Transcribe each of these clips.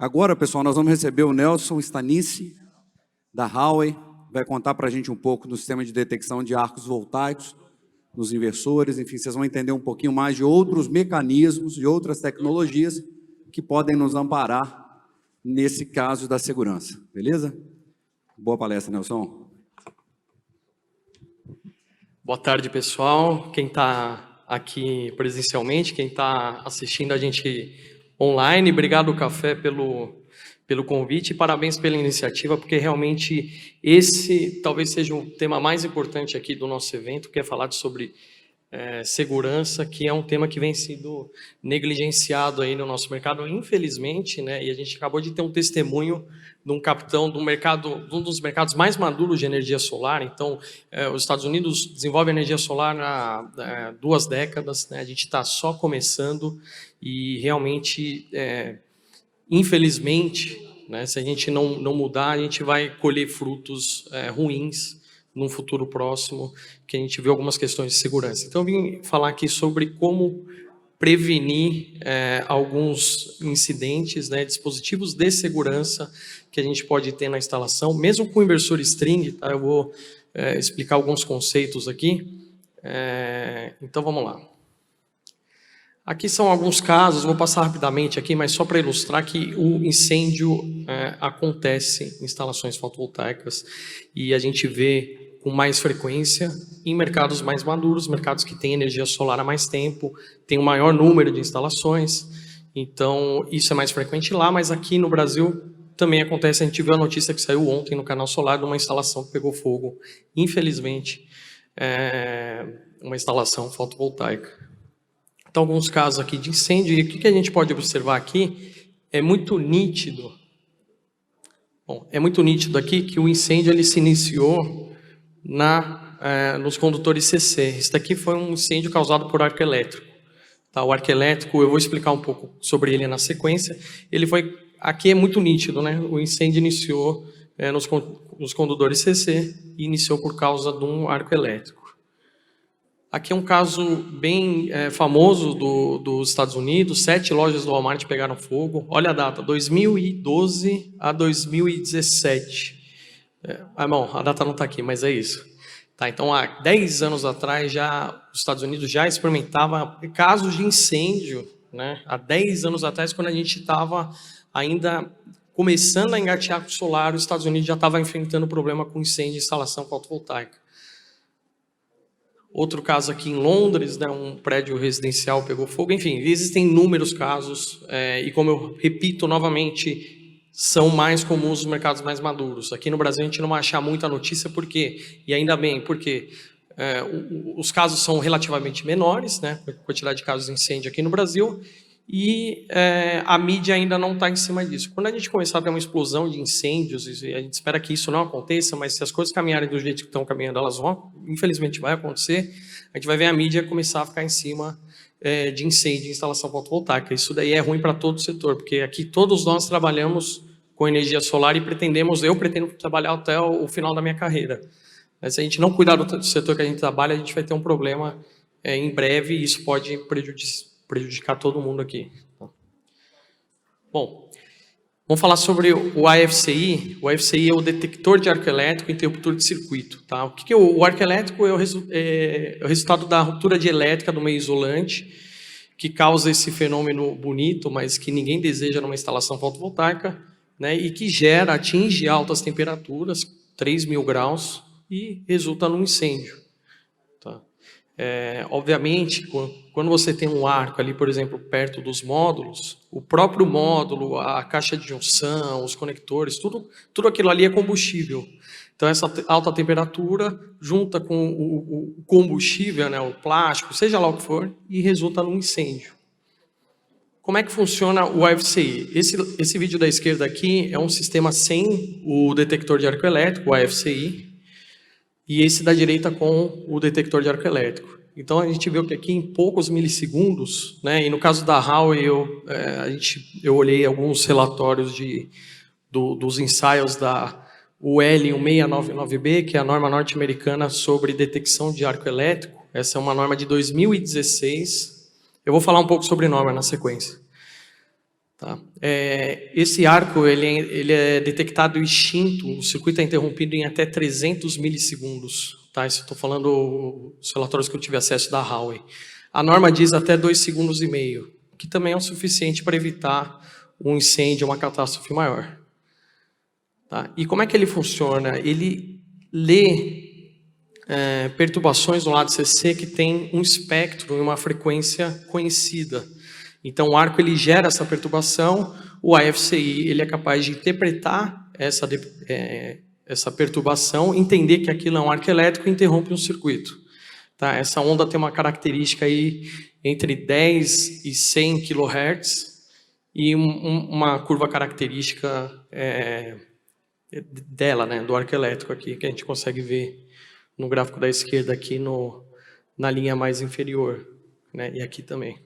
Agora, pessoal, nós vamos receber o Nelson Stanice, da Huawei, vai contar para a gente um pouco do sistema de detecção de arcos voltaicos, nos inversores, enfim, vocês vão entender um pouquinho mais de outros mecanismos e outras tecnologias que podem nos amparar nesse caso da segurança, beleza? Boa palestra, Nelson. Boa tarde, pessoal. Quem está aqui presencialmente, quem está assistindo a gente online, obrigado, Café, pelo convite e parabéns pela iniciativa, porque realmente esse talvez seja o tema mais importante aqui do nosso evento, que é falar sobre segurança, que é um tema que vem sendo negligenciado aí no nosso mercado, infelizmente, né? E a gente acabou de ter um testemunho de um capitão do mercado, de um dos mercados mais maduros de energia solar. Então, os Estados Unidos desenvolvem energia solar há 2 décadas, né? A gente está só começando e realmente, infelizmente, né, se a gente não mudar, a gente vai colher frutos ruins num futuro próximo, que a gente vê algumas questões de segurança. Então, eu vim falar aqui sobre como prevenir alguns incidentes, né, dispositivos de segurança que a gente pode ter na instalação, mesmo com o inversor string, tá? Eu vou explicar alguns conceitos aqui. Então, vamos lá. Aqui são alguns casos, vou passar rapidamente aqui, mas só para ilustrar que o incêndio acontece em instalações fotovoltaicas e a gente vê com mais frequência em mercados mais maduros, mercados que têm energia solar há mais tempo, tem um maior número de instalações, então isso é mais frequente lá, mas aqui no Brasil também acontece. A gente viu a notícia que saiu ontem no Canal Solar de uma instalação que pegou fogo, infelizmente, uma instalação fotovoltaica. Então, alguns casos aqui de incêndio, e o que a gente pode observar aqui é muito nítido. Bom, é muito nítido aqui que o incêndio ele se iniciou nos condutores CC. Isso daqui foi um incêndio causado por arco elétrico. Tá, o arco elétrico, eu vou explicar um pouco sobre ele na sequência. Ele foi, aqui é muito nítido, né? O incêndio iniciou nos condutores CC e iniciou por causa de um arco elétrico. Aqui é um caso bem famoso dos Estados Unidos. 7 lojas do Walmart pegaram fogo. Olha a data, 2012 a 2017. Bom, a data não está aqui, mas é isso. Tá, então, há 10 anos atrás, os Estados Unidos já experimentavam casos de incêndio, né? Há 10 anos atrás, quando a gente estava ainda começando a engatear com o solar, os Estados Unidos já estavam enfrentando problema com incêndio de instalação fotovoltaica. Outro caso aqui em Londres, né, um prédio residencial pegou fogo. Enfim, existem inúmeros casos, e como eu repito novamente, são mais comuns nos mercados mais maduros. Aqui no Brasil a gente não vai achar muita notícia, por quê? E ainda bem, porque os casos são relativamente menores, né, a quantidade de casos de incêndio aqui no Brasil, e a mídia ainda não está em cima disso. Quando a gente começar a ter uma explosão de incêndios, e a gente espera que isso não aconteça, mas se as coisas caminharem do jeito que estão caminhando, elas vão, infelizmente vai acontecer, a gente vai ver a mídia começar a ficar em cima de incêndio de instalação fotovoltaica. Isso daí é ruim para todo o setor, porque aqui todos nós trabalhamos com energia solar e eu pretendo trabalhar até o final da minha carreira. Mas se a gente não cuidar do setor que a gente trabalha, a gente vai ter um problema em breve e isso pode prejudicar todo mundo aqui. Bom, vamos falar sobre o AFCI. O AFCI é o detector de arco elétrico e interruptor de circuito. Tá? O que é o arco elétrico? É o resultado da ruptura de elétrica do meio isolante, que causa esse fenômeno bonito, mas que ninguém deseja numa instalação fotovoltaica, né? E que atinge altas temperaturas, 3.000 graus, e resulta num incêndio. Tá? Obviamente, quando você tem um arco ali, por exemplo, perto dos módulos, o próprio módulo, a caixa de junção, os conectores, tudo aquilo ali é combustível. Então, essa alta temperatura junta com o combustível, né, o plástico, seja lá o que for, e resulta num incêndio. Como é que funciona o AFCI? Esse vídeo da esquerda aqui é um sistema sem o detector de arco elétrico, o AFCI, e esse da direita com o detector de arco elétrico. Então, a gente viu que aqui em poucos milissegundos, né, e no caso da Huawei, eu olhei alguns relatórios dos ensaios da UL 1699B, que é a norma norte-americana sobre detecção de arco elétrico. Essa é uma norma de 2016. Eu vou falar um pouco sobre norma na sequência. Tá? Esse arco ele é detectado extinto, o circuito é interrompido em até 300 milissegundos. Tá? Isso eu estou falando os relatórios que eu tive acesso da Huawei. A norma diz até 2,5 segundos, que também é o suficiente para evitar um incêndio, uma catástrofe maior. Tá? E como é que ele funciona? Ele lê perturbações no lado CC que tem um espectro e uma frequência conhecida. Então, o arco ele gera essa perturbação, o AFCI ele é capaz de interpretar essa perturbação, entender que aquilo é um arco elétrico e interrompe um circuito. Tá? Essa onda tem uma característica aí entre 10 e 100 kHz e uma curva característica dela, né, do arco elétrico aqui, que a gente consegue ver no gráfico da esquerda aqui na linha mais inferior, né, e aqui também.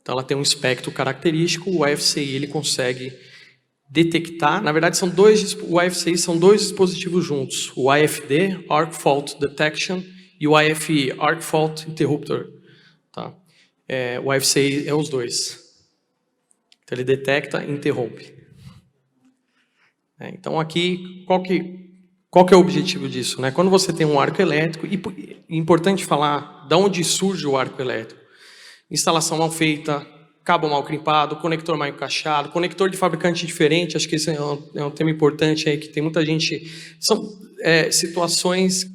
Então ela tem um espectro característico, o AFCI ele consegue detectar, na verdade o AFCI são dois dispositivos juntos, o AFD, Arc Fault Detection, e o AFI, Arc Fault Interrupter. Tá? O AFCI é os dois. Então ele detecta e interrompe. Então aqui, qual que é o objetivo disso? Né? Quando você tem um arco elétrico, e é importante falar de onde surge o arco elétrico. Instalação mal feita, cabo mal crimpado, conector mal encaixado, conector de fabricante diferente, acho que esse é um tema importante aí, que tem muita gente... São situações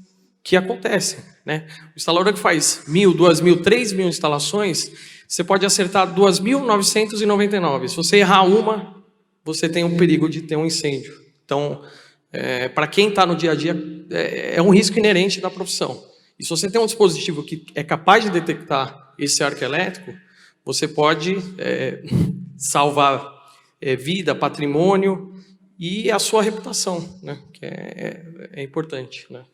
que acontecem. Né? O instalador que faz 1.000, 2.000, 3.000 instalações, você pode acertar 2.999. Se você errar uma, você tem um perigo de ter um incêndio. Então, para quem está no dia a dia, é um risco inerente da profissão. E se você tem um dispositivo que é capaz de detectar esse arco elétrico, você pode salvar vida, patrimônio e a sua reputação, né? Que é importante. Né?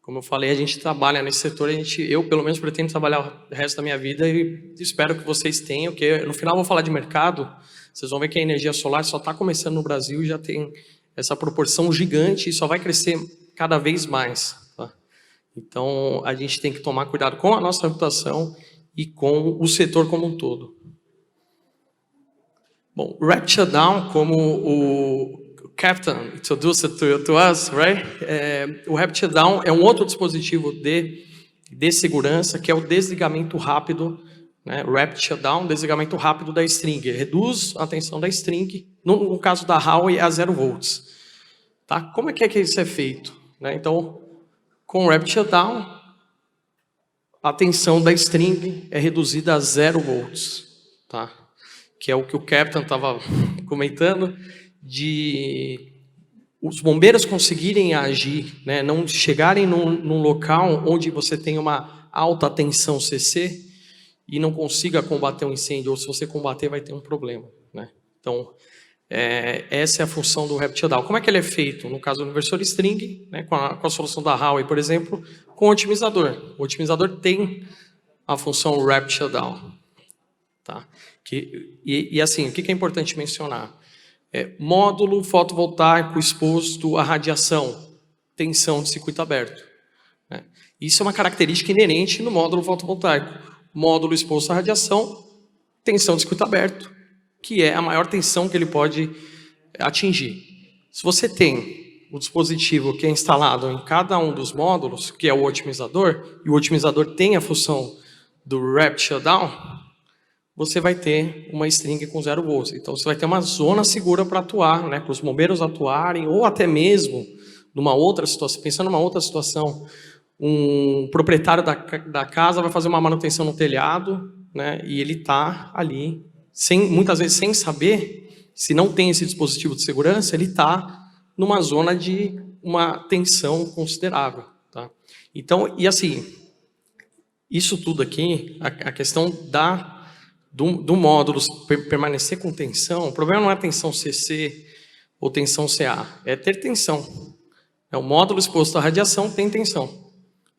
Como eu falei, a gente trabalha nesse setor, eu pelo menos pretendo trabalhar o resto da minha vida e espero que vocês tenham, porque no final eu vou falar de mercado, vocês vão ver que a energia solar só está começando no Brasil e já tem essa proporção gigante e só vai crescer cada vez mais. Tá? Então, a gente tem que tomar cuidado com a nossa reputação e com o setor como um todo. Bom, Rapid Shutdown, como o Captain introduced to us, right? O Rapid Shutdown é um outro dispositivo de segurança, que é o desligamento rápido, né? Rapid Shutdown, desligamento rápido da string. Reduz a tensão da string, no caso da Huawei, a 0 volts. Tá? Como é que isso é feito? Né? Então, com o Rapid Shutdown, a tensão da string é reduzida a 0 volts. Tá? Que é o que o Captain estava comentando, de os bombeiros conseguirem agir, né, não chegarem num local onde você tem uma alta tensão CC e não consiga combater um incêndio, ou se você combater vai ter um problema. Né? Então, essa é a função do Rapid Shutdown. Como é que ele é feito? No caso do inversor string, né, com a solução da Huawei, por exemplo, com o otimizador. O otimizador tem a função Rapid Shutdown. Tá? E assim, o que é importante mencionar? Módulo fotovoltaico exposto à radiação, tensão de circuito aberto. Né? Isso é uma característica inerente no módulo fotovoltaico. Módulo exposto à radiação, tensão de circuito aberto, que é a maior tensão que ele pode atingir. Se você tem o dispositivo que é instalado em cada um dos módulos, que é o otimizador, e o otimizador tem a função do Rapid Shutdown, você vai ter uma string com 0 volts. Então, você vai ter uma zona segura para atuar, né, para os bombeiros atuarem, ou até mesmo, numa outra situação, pensando numa outra situação, um proprietário da casa vai fazer uma manutenção no telhado, né, e ele está ali, muitas vezes sem saber, se não tem esse dispositivo de segurança, ele está numa zona de uma tensão considerável. Tá? Então, e assim, isso tudo aqui, a questão do módulo permanecer com tensão, o problema não é tensão CC ou tensão CA, é ter tensão. O módulo exposto à radiação tem tensão.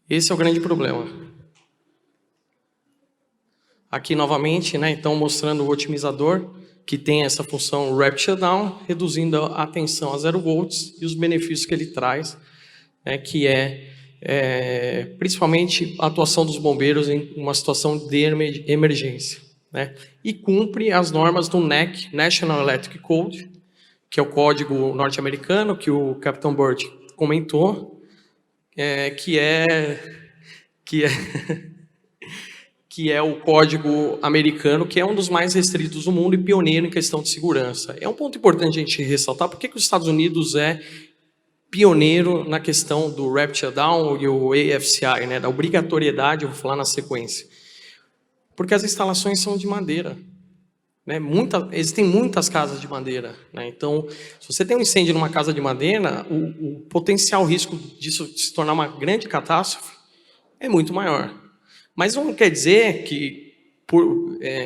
Esse é o grande problema. Aqui novamente, né, então mostrando o otimizador, que tem essa função Rapid Shutdown, reduzindo a tensão a 0 volts e os benefícios que ele traz, né, que principalmente a atuação dos bombeiros em uma situação de emergência. né? E cumpre as normas do NEC, National Electric Code, que é o código norte-americano que o Capitão Burt comentou, que é o código americano, que é um dos mais restritos do mundo e pioneiro em questão de segurança. É um ponto importante a gente ressaltar porque que os Estados Unidos é pioneiro na questão do Rapid Shutdown e o AFCI, né, da obrigatoriedade, eu vou falar na sequência. Porque as instalações são de madeira. Né, existem muitas casas de madeira. Né, então, se você tem um incêndio numa casa de madeira, o potencial risco disso se tornar uma grande catástrofe é muito maior. Mas não quer dizer que,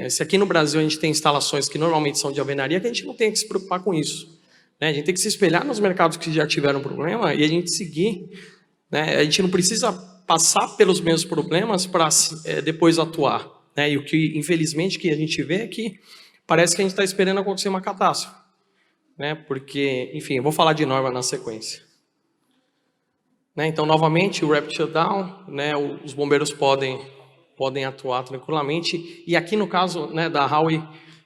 se aqui no Brasil a gente tem instalações que normalmente são de alvenaria, que a gente não tem que se preocupar com isso. Né? A gente tem que se espelhar nos mercados que já tiveram problema e a gente seguir. Né? A gente não precisa passar pelos mesmos problemas para depois atuar. Né? E o que, infelizmente, que a gente vê é que parece que a gente está esperando acontecer uma catástrofe. Né? Porque, enfim, eu vou falar de norma na sequência. Né? Então, novamente, o Rapid Shutdown, né, os bombeiros podem atuar tranquilamente. E aqui, no caso, né, da Howe,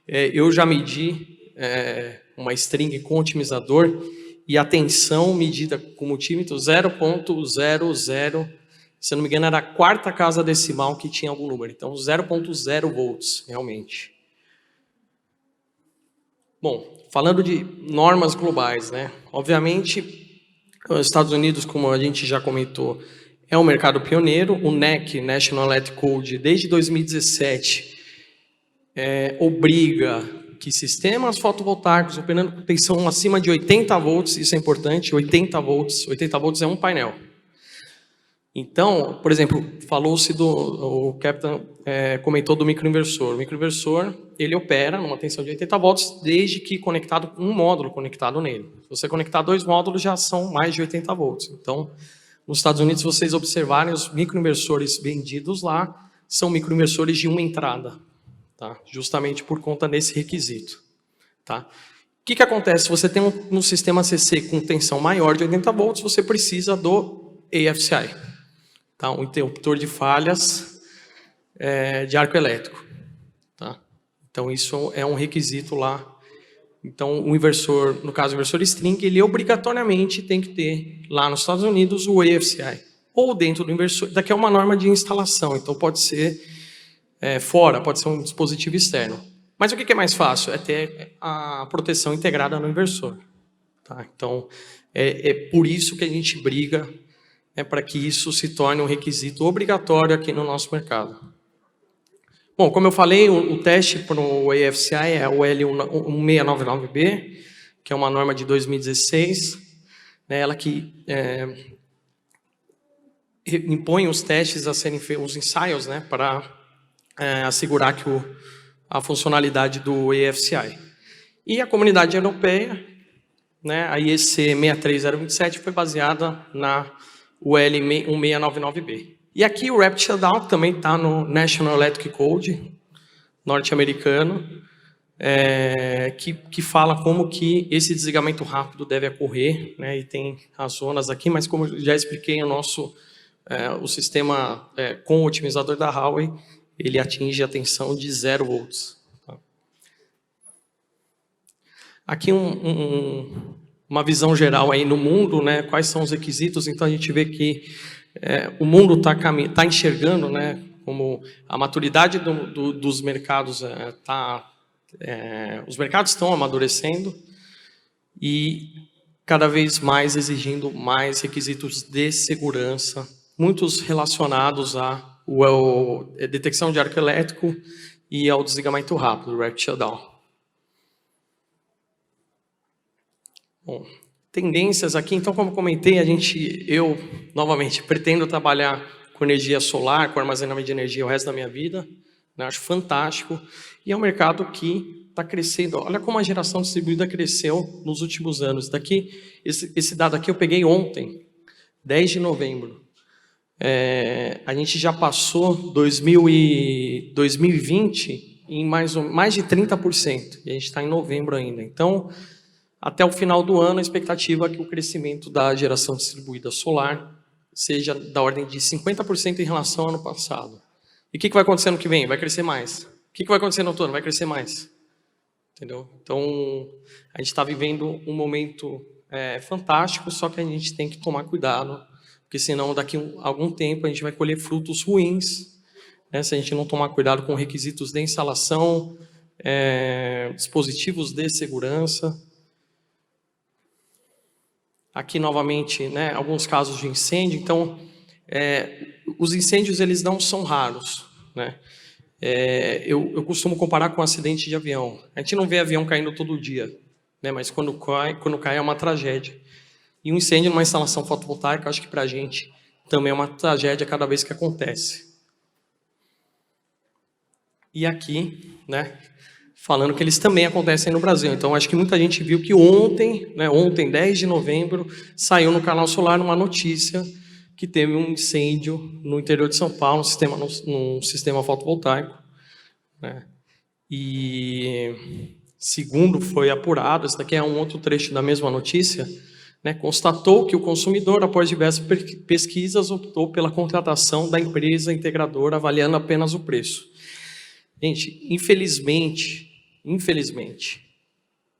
eu já medi uma string com otimizador e a tensão medida com multímetro 0.00, se eu não me engano, era a quarta casa decimal que tinha algum número. Então, 0.0 volts, realmente. Bom, falando de normas globais, né? Obviamente, os Estados Unidos, como a gente já comentou, é um mercado pioneiro. O NEC, National Electric Code, desde 2017, obriga que sistemas fotovoltaicos operando com tensão acima de 80 volts, isso é importante, 80 volts é um painel. Então, por exemplo, falou-se o Captain comentou do microinversor. O microinversor, ele opera numa tensão de 80 volts desde que conectado com um módulo conectado nele. Se você conectar 2 módulos, já são mais de 80 volts. Então, nos Estados Unidos, se vocês observarem, os microinversores vendidos lá são microinversores de uma entrada. Tá? Justamente por conta desse requisito. Tá? O que acontece? Se você tem um sistema CC com tensão maior de 80 volts, você precisa do AFCI, tá? Um interruptor de falhas de arco elétrico. Tá? Então, isso é um requisito lá. Então, o inversor, no caso o inversor string, ele obrigatoriamente tem que ter, lá nos Estados Unidos, o AFCI. Ou dentro do inversor, daqui é uma norma de instalação, então pode ser fora, pode ser um dispositivo externo. Mas o que é mais fácil? É ter a proteção integrada no inversor. Tá? Então, é por isso que a gente briga para que isso se torne um requisito obrigatório aqui no nosso mercado. Bom, como eu falei, o teste para o AFCI é o L1699B, que é uma norma de 2016, né, ela que impõe os testes a serem feitos, os ensaios, né, para assegurar que a funcionalidade do AFCI. E a comunidade europeia, né, a IEC 63027, foi baseada na UL 1699B. E aqui o Rapid Shutdown também está no National Electric Code norte-americano, que fala como que esse desligamento rápido deve ocorrer, né, e tem as zonas aqui, mas como eu já expliquei, o sistema com o otimizador da Howe, ele atinge a tensão de 0 volts. Tá? Aqui uma visão geral aí no mundo, né, quais são os requisitos. Então a gente vê que o mundo está enxergando, né, como a maturidade dos mercados os mercados estão amadurecendo e cada vez mais exigindo mais requisitos de segurança, muitos relacionados a detecção de arco elétrico e ao desligamento rápido, Rapid Shutdown. Bom, tendências aqui, então, como comentei, eu novamente pretendo trabalhar com energia solar, com armazenamento de energia o resto da minha vida, né? Acho fantástico, e é um mercado que está crescendo. Olha como a geração distribuída cresceu nos últimos anos. Esse dado aqui eu peguei ontem, 10 de novembro. A gente já passou 2020 em mais de 30%, e a gente está em novembro ainda. Então, até o final do ano, a expectativa é que o crescimento da geração distribuída solar seja da ordem de 50% em relação ao ano passado. E o que vai acontecer no que vem? Vai crescer mais. O que vai acontecer no outono? Vai crescer mais. Entendeu? Então, a gente está vivendo um momento fantástico, só que a gente tem que tomar cuidado, porque senão daqui a algum tempo a gente vai colher frutos ruins, né, se a gente não tomar cuidado com requisitos de instalação, dispositivos de segurança. Aqui, novamente, né, alguns casos de incêndio. Então, os incêndios eles não são raros, né? Eu costumo comparar com um acidente de avião. A gente não vê avião caindo todo dia, né? Mas quando cai é uma tragédia. E um incêndio numa instalação fotovoltaica, acho que para a gente também é uma tragédia cada vez que acontece. E aqui, né, falando que eles também acontecem no Brasil. Então, acho que muita gente viu que ontem, 10 de novembro, saiu no Canal Solar uma notícia que teve um incêndio no interior de São Paulo, num sistema fotovoltaico, né? E, segundo foi apurado, esse daqui é um outro trecho da mesma notícia, né, constatou que o consumidor, após diversas pesquisas, optou pela contratação da empresa integradora, avaliando apenas o preço. Gente, infelizmente,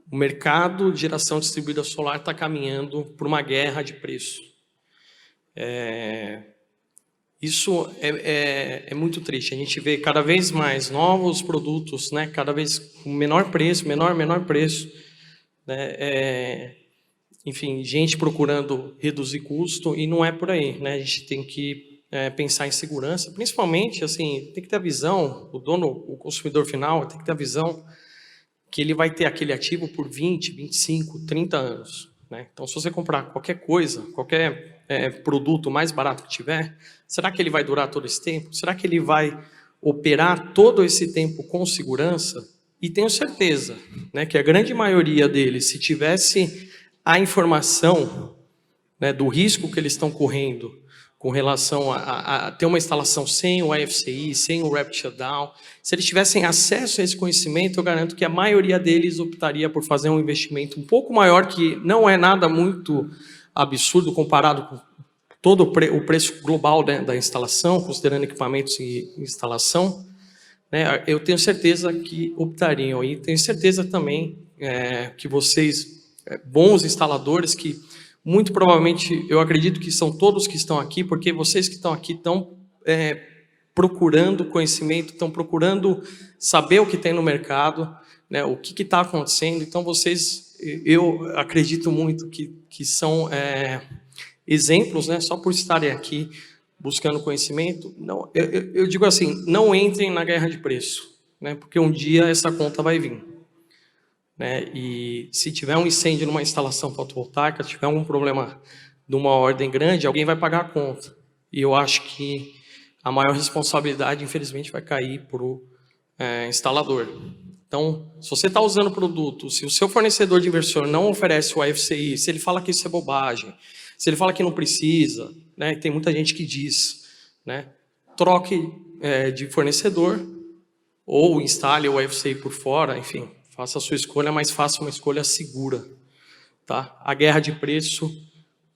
o mercado de geração distribuída solar está caminhando por uma guerra de preço. Isso é muito triste. A gente vê cada vez mais novos produtos, né, cada vez com menor preço, menor preço, né, enfim, gente procurando reduzir custo, e não é por aí, né? A gente tem que pensar em segurança, principalmente, assim, tem que ter a visão, o consumidor final tem que ter a visão que ele vai ter aquele ativo por 20, 25, 30 anos. Né? Então, se você comprar qualquer coisa, qualquer produto mais barato que tiver, será que ele vai durar todo esse tempo? Será que ele vai operar todo esse tempo com segurança? E tenho certeza, né, que a grande maioria deles, se tivesse a informação, né, do risco que eles estão correndo com relação a ter uma instalação sem o IFCI, sem o Rapid Shutdown, se eles tivessem acesso a esse conhecimento, eu garanto que a maioria deles optaria por fazer um investimento um pouco maior, que não é nada muito absurdo comparado com todo o preço global, né, da instalação, considerando equipamentos e instalação, né? Eu tenho certeza que optariam, e tenho certeza também que vocês, bons instaladores, que muito provavelmente, eu acredito que são todos que estão aqui, porque vocês que estão aqui estão procurando conhecimento, estão procurando saber o que tem no mercado, né, o que está acontecendo. Então, vocês, eu acredito muito que são exemplos, né, só por estarem aqui buscando conhecimento. Não, eu digo assim, não entrem na guerra de preço, né, porque um dia essa conta vai vir. Né? E se tiver um incêndio numa instalação fotovoltaica, se tiver um problema de uma ordem grande, alguém vai pagar a conta. E eu acho que a maior responsabilidade, infelizmente, vai cair para o instalador. Então, se você está usando o produto, se o seu fornecedor de inversor não oferece o IFCI, se ele fala que isso é bobagem, se ele fala que não precisa, né? Tem muita gente que diz, né? Troque de fornecedor ou instale o IFCI por fora, enfim. Faça a sua escolha, mas faça uma escolha segura. Tá? A guerra de preço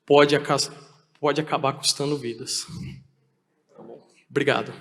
pode acabar custando vidas. Tá bom? Obrigado.